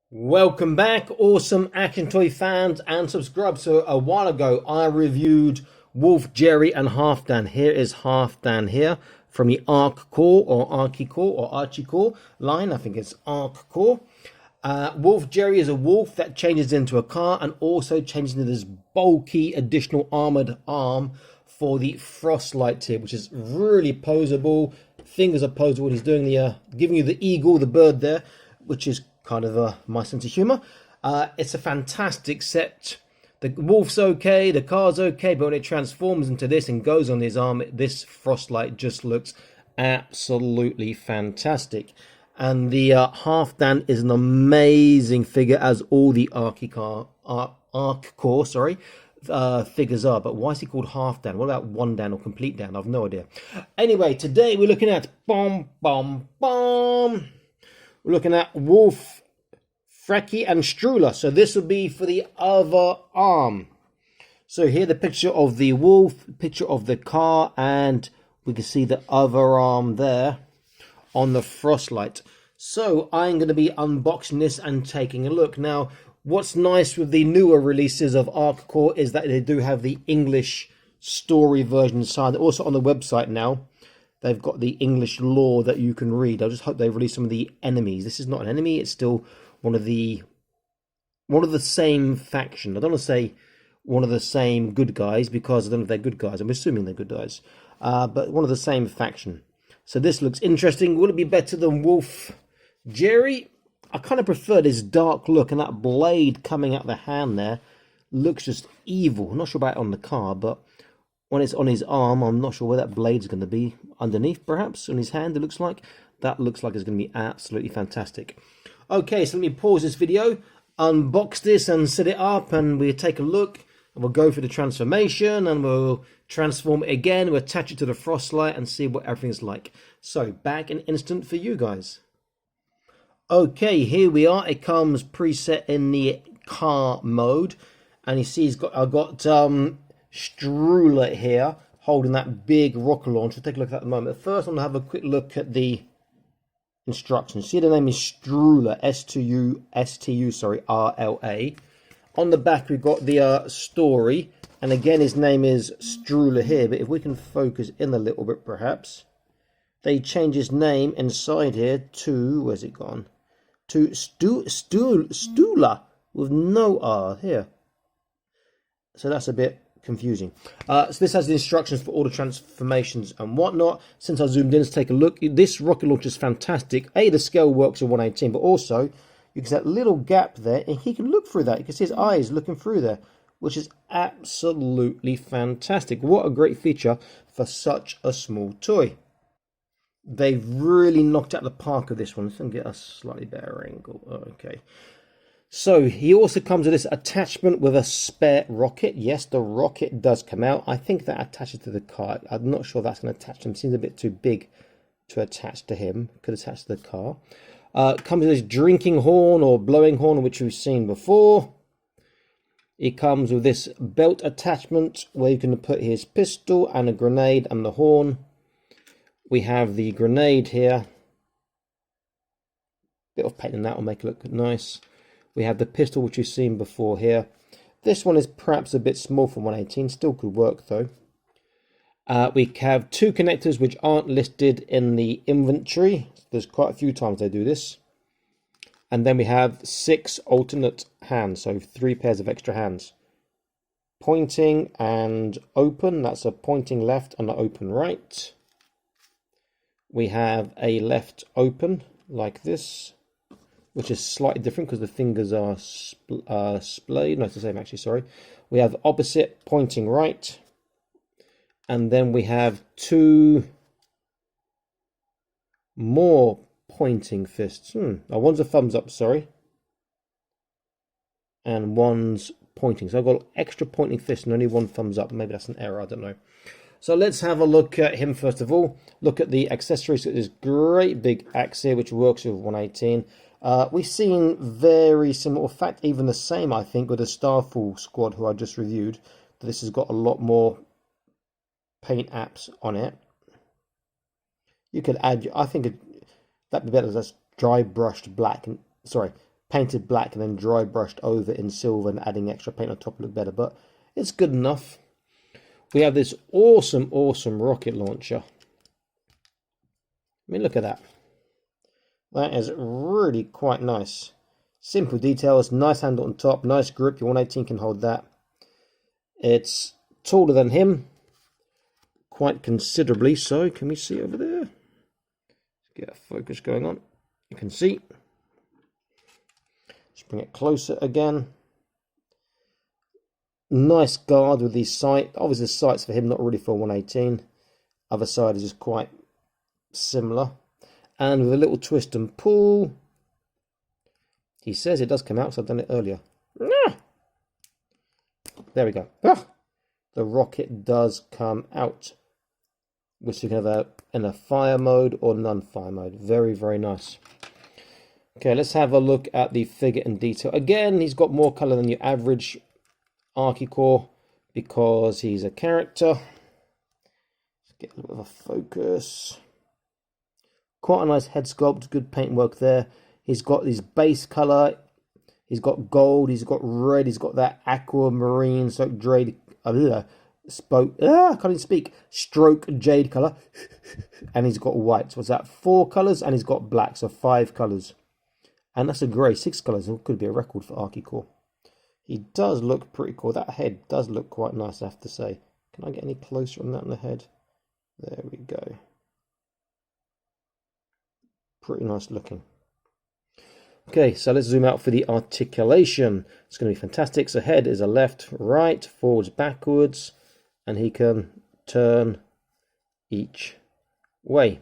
Welcome back, awesome action toy fans and subscribers. So a while ago I reviewed Wolf, Jerry and Halfdan. Here is Halfdan here from the Archecore line. I think it's Archecore. Wolf Jerry is a wolf that changes into a car and also changes into this bulky additional armored arm for the Frostlight here, which is really poseable. Fingers are poseable. He's doing the giving you the eagle, the bird there, which is kind of my sense of humor. It's a fantastic set. The wolf's okay, the car's okay, but when it transforms into this and goes on his arm, this Frostlight just looks absolutely fantastic. And the Halfdan is an amazing figure, as all the Archecore figures are. But why is he called Halfdan? What about One Dan or Complete Dan? I've no idea. Anyway, today we're looking at we're looking at Wolf Freki and Strula. So this will be for the other arm. So here the picture of the wolf, picture of the car, and we can see the other arm there on the Frostlight. So I'm going to be unboxing this and taking a look. Now, what's nice with the newer releases of Archecore is that they do have the English story version inside. Also on the website now, they've got the English lore that you can read. I just hope they release some of the enemies. This is not an enemy, it's still one of the same faction. I don't want to say one of the same good guys, because I don't know if they're good guys. I'm assuming they're good guys. But one of the same faction. So this looks interesting. Will it be better than Wolf Jerry? I kind of prefer this dark look, and that blade coming out the hand there looks just evil. I'm not sure about it on the car, but when it's on his arm, I'm not sure where that blade's going to be. Underneath, perhaps, on his hand, it looks like. That looks like it's going to be absolutely fantastic. Okay, so let me pause this video, unbox this and set it up, and we'll take a look, and we'll go through the transformation, and we'll transform it again, we'll attach it to the Frostlight and see what everything's like. So, back in an instant for you guys. Okay, here we are. It comes preset in the car mode, and you see I've got Strula here holding that big rocket launcher. Take a look at that in a moment. First, I'm going to have a quick look at the instructions. See, the name is Strula, S-T-U, sorry, R-L-A. On the back, we've got the story, and again, his name is Strula here, but if we can focus in a little bit, perhaps. They change his name inside here to, where's it gone? To Strula, with no R here. So that's a bit confusing. So this has the instructions for all the transformations and whatnot. Since I zoomed in, let's take a look. This rocket launcher is fantastic. The scale works at 1/18, but also you can see that little gap there, and he can look through that. You can see his eyes looking through there, which is absolutely fantastic. What a great feature for such a small toy. They've really knocked out the park of this one. Let's get a slightly better angle. Okay. So he also comes with this attachment with a spare rocket. Yes, the rocket does come out. I think that attaches to the car. I'm not sure that's going to attach to him. Seems a bit too big to attach to him. Could attach to the car. Comes with this drinking horn or blowing horn, which we've seen before. It comes with this belt attachment where you can put his pistol and a grenade and the horn. We have the grenade here. Bit of paint in that will make it look nice. We have the pistol, which you've seen before here. This one is perhaps a bit small for 1/18. Still could work, though. We have two connectors, which aren't listed in the inventory. There's quite a few times they do this. And then we have 6 alternate hands, so 3 pairs of extra hands. Pointing and open. That's a pointing left and an open right. We have a left open, like this, which is slightly different because the fingers are splayed. No, it's the same actually, sorry. We have opposite pointing right. And then we have 2 more pointing fists. One's a thumbs up, sorry. And one's pointing. So I've got extra pointing fists and only 1 thumbs up. Maybe that's an error, I don't know. So let's have a look at him first of all. Look at the accessories. So this great big axe here, which works with 1/18. We've seen very similar, in fact, even the same, I think, with the Starfall squad, who I just reviewed. This has got a lot more paint apps on it. You could add, I think that'd be better as dry brushed black. Sorry, painted black and then dry brushed over in silver and adding extra paint on top to look better, but it's good enough. We have this awesome rocket launcher. I mean, look at that. That is really quite nice. Simple details, nice handle on top, nice grip. Your 118 can hold that. It's taller than him, quite considerably so. Can we see over there? Let's get a focus going on. You can see. Let's bring it closer again. Nice guard with these sights. Obviously the sights for him, not really for 118. Other side is just quite similar. And with a little twist and pull, he says it does come out, so I've done it earlier. There we go. The rocket does come out, which you can have in a fire mode or non-fire mode. Very, very nice. Okay, let's have a look at the figure in detail. Again, he's got more color than your average Archecore because he's a character. Let's get a little bit of a focus. Quite a nice head sculpt, good paintwork there. He's got his base color. He's got gold. He's got red. He's got that aquamarine, so jade. I can't even speak. Stroke jade color, and he's got white. So what's that? 4 colors, and he's got black, so 5 colors. And that's a grey, 6 colors. It could be a record for Archecore. He does look pretty cool. That head does look quite nice, I have to say. Can I get any closer on that on the head? There we go. Pretty nice looking. Okay, so let's zoom out for the articulation. It's going to be fantastic. So head is a left, right, forwards, backwards, and he can turn each way.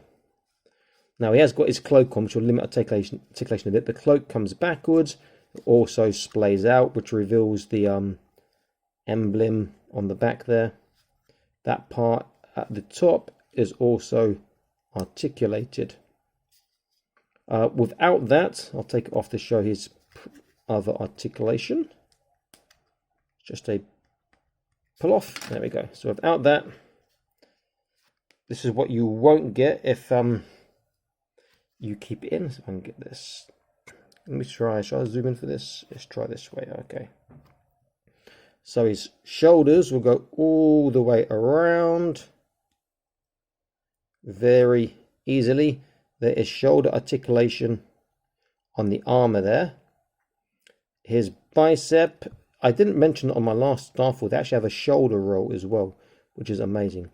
Now he has got his cloak on, which will limit articulation a bit. The cloak comes backwards, it also splays out, which reveals the emblem on the back there. That part at the top is also articulated. Without that, I'll take it off to show his other articulation. Just a pull off. There we go. So without that, this is what you won't get if you keep it in. So I can get this. Let me try. Shall I zoom in for this? Let's try this way. Okay. So his shoulders will go all the way around very easily. There is shoulder articulation on the armor there. His bicep, I didn't mention it on my last Starfall, they actually have a shoulder roll as well, which is amazing.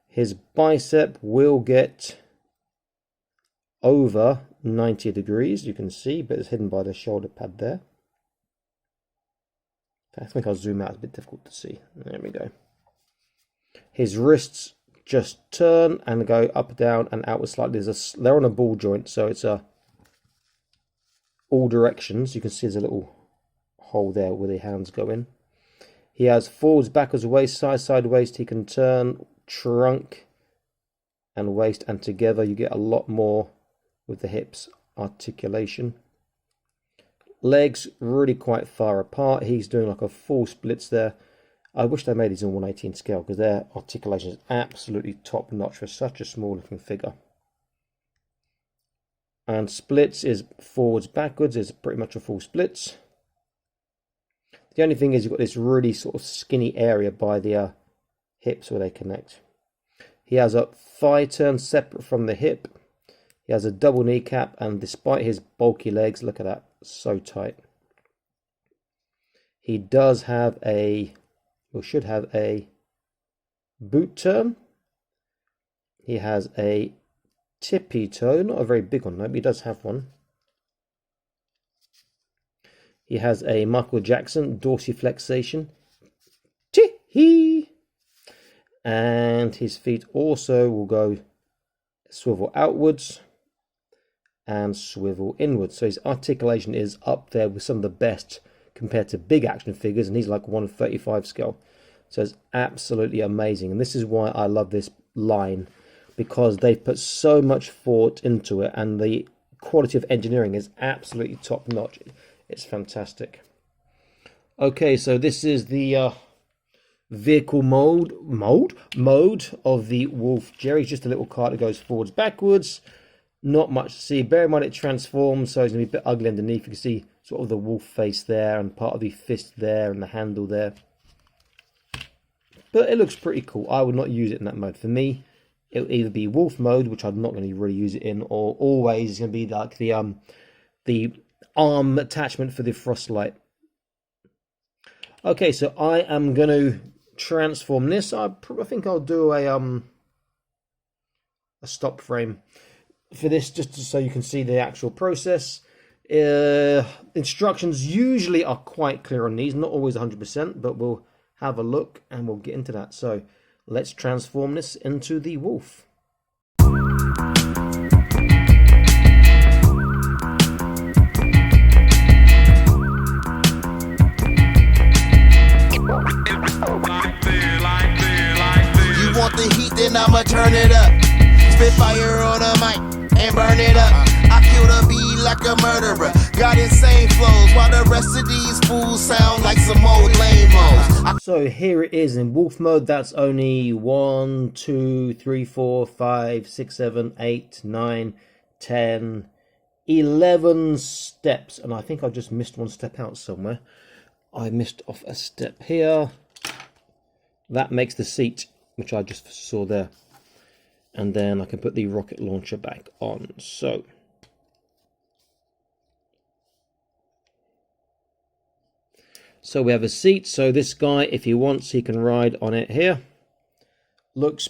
His bicep will get over 90 degrees, you can see, but it's hidden by the shoulder pad there. I think I'll zoom out, it's a bit difficult to see. There we go. His wrists just turn and go up, down, and outward slightly. They're on a ball joint, so it's all directions. You can see there's a little hole there where the hands go in. He has forwards, backwards, waist, side, waist. He can turn trunk and waist, and together you get a lot more with the hips articulation. Legs really quite far apart. He's doing like a full splits there. I wish they made these in 118 scale because their articulation is absolutely top notch for such a small looking figure. And splits is forwards, backwards is pretty much a full splits. The only thing is you've got this really sort of skinny area by the hips where they connect. He has a thigh turn separate from the hip. He has a double kneecap, and despite his bulky legs, look at that, so tight. He does have should have a boot turn. He has a tippy toe, not a very big one, but he does have one. He has a Michael Jackson dorsiflexation. Tee-hee! And his feet also will go swivel outwards and swivel inwards. So his articulation is up there with some of the best compared to big action figures, and he's like 1/35 scale. So it's absolutely amazing, and this is why I love this line, because they've put so much thought into it, and the quality of engineering is absolutely top notch. It's fantastic. Okay, so this is the vehicle mode of the Wolf Jerry. Just a little car that goes forwards, backwards. Not much to see. Bear in mind it transforms, so it's going to be a bit ugly underneath. You can see sort of the wolf face there, and part of the fist there, and the handle there. But it looks pretty cool. I would not use it in that mode. For me, it will either be wolf mode, which I'm not going to really use it in, or always it's going to be like the arm attachment for the Frostlight. Okay, so I am going to transform this. I think I'll do a stop frame for this, just so you can see the actual process. Instructions usually are quite clear on these, not always 100%, but we'll have a look and we'll get into that. So let's transform this into the wolf. You want the heat, then I'ma turn it up. Spit fire on a mic and burn it up. I kill the beat like a murderer. Got insane flows while the rest of these fools sound like some old lame-os. So here it is in wolf mode. That's only 1, 2, 3, 4, 5, 6, 7, 8, 9, 10, 11 steps. And I think I just missed one step out somewhere. I missed off a step here. That makes the seat, which I just saw there. And then I can put the rocket launcher back on. So we have a seat. So this guy, if he wants, he can ride on it here. Looks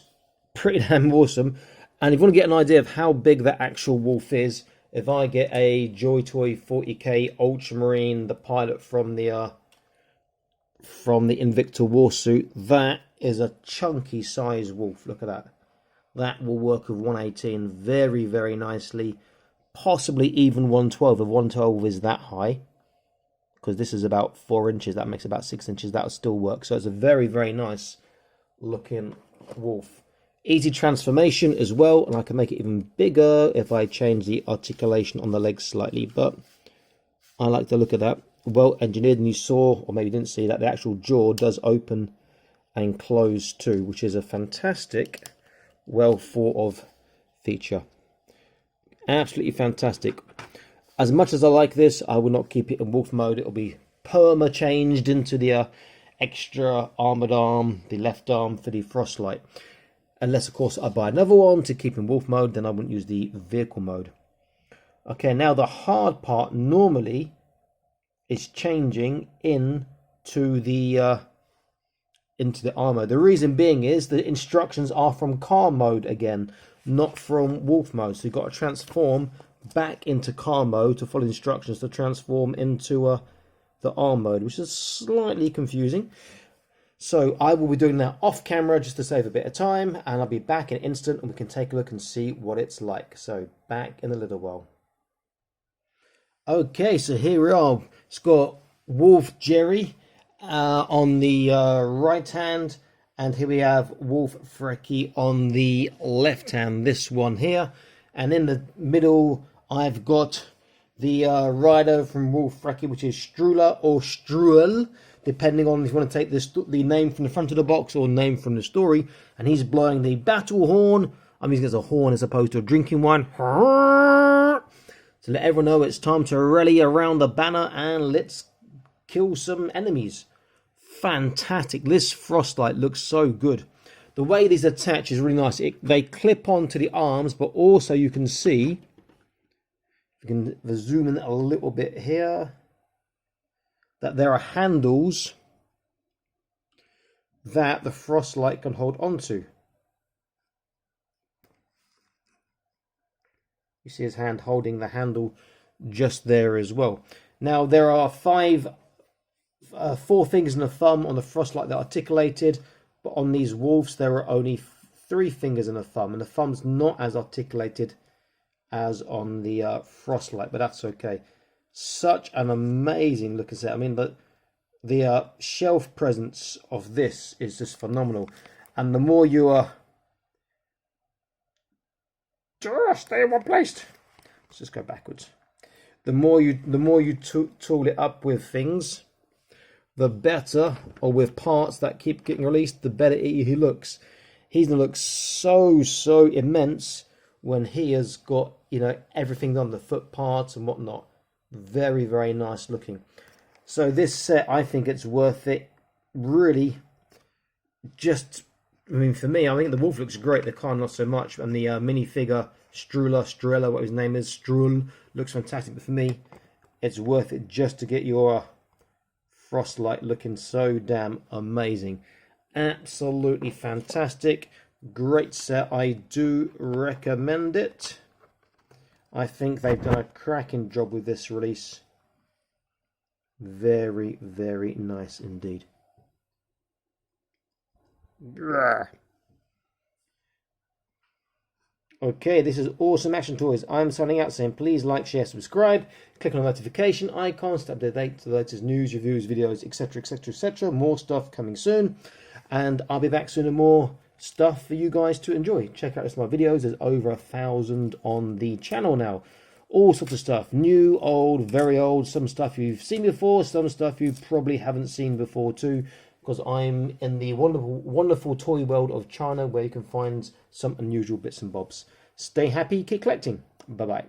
pretty damn awesome. And if you want to get an idea of how big the actual wolf is, if I get a Joy Toy 40K Ultramarine, the pilot from the Invicta Warsuit, that is a chunky size wolf. Look at that. That will work with 118 very, very nicely. Possibly even 112. If 112 is that high, because this is about 4 inches, that makes about 6 inches, that will still work. So it's a very, very nice looking wolf. Easy transformation as well, and I can make it even bigger if I change the articulation on the legs slightly. But I like the look of that. Well engineered, and you saw, or maybe didn't see, that the actual jaw does open and close too, which is a fantastic, well thought of feature. Absolutely fantastic. As much as I like this, I will not keep it in wolf mode. It'll be perma changed into the extra armored arm, the left arm for the Frostlight. Unless, of course, I buy another one to keep in wolf mode, then I wouldn't use the vehicle mode. Okay, now the hard part normally is changing into the armor. The reason being is the instructions are from car mode again, not from wolf mode. So you've got to transform back into car mode to follow instructions to transform into the arm mode, which is slightly confusing. So I will be doing that off camera just to save a bit of time, and I'll be back in an instant and we can take a look and see what it's like. So back in a little while. Okay, so here we are. It's got Wolf Jerry on the right hand, and here we have Wolf Freki on the left hand, this one here. And in the middle I've got the rider from Wolf Freki, which is Strula or Strul, depending on if you want to take the name from the front of the box or name from the story. And he's blowing the battle horn. I'm using it as a horn as opposed to a drinking one. To let everyone know it's time to rally around the banner and let's kill some enemies. Fantastic. This Frostlight looks so good. The way these attach is really nice. They clip onto the arms, but also you can see, if you can zoom in a little bit here, that there are handles that the Frostlight can hold onto. You see his hand holding the handle just there as well. Now there are 4 fingers and a thumb on the Frostlight that are articulated, but on these wolves there are only 3 fingers and a thumb, and the thumb's not as articulated as on the Frostlight, but that's okay. Such an amazing looking set. I mean, the shelf presence of this is just phenomenal, and the more you stay in one place. Let's just go backwards. The more you tool it up with things, the better, or with parts that keep getting released, the better he looks. He's gonna look so immense when he has got, you know, everything on the foot parts and whatnot. Very, very nice looking. So this set, I think it's worth it. Really, just, I mean, for me, I think the wolf looks great. The car not so much, and the minifigure Strula, what his name is, Strul, looks fantastic. But for me, it's worth it just to get your Frostlight looking so damn amazing. Absolutely fantastic. Great set. I do recommend it. I think they've done a cracking job with this release. Very, very nice indeed. Okay, this is Awesome Action Toys. I'm signing out saying please like, share, subscribe. Click on the notification icon to update the latest news, reviews, videos, etc, etc, etc. More stuff coming soon. And I'll be back soon with more stuff for you guys to enjoy. Check out some of my videos. There's over 1,000 on the channel now. All sorts of stuff. New, old, very old. Some stuff you've seen before. Some stuff you probably haven't seen before too. Because I'm in the wonderful, wonderful toy world of China where you can find some unusual bits and bobs. Stay happy, keep collecting. Bye-bye.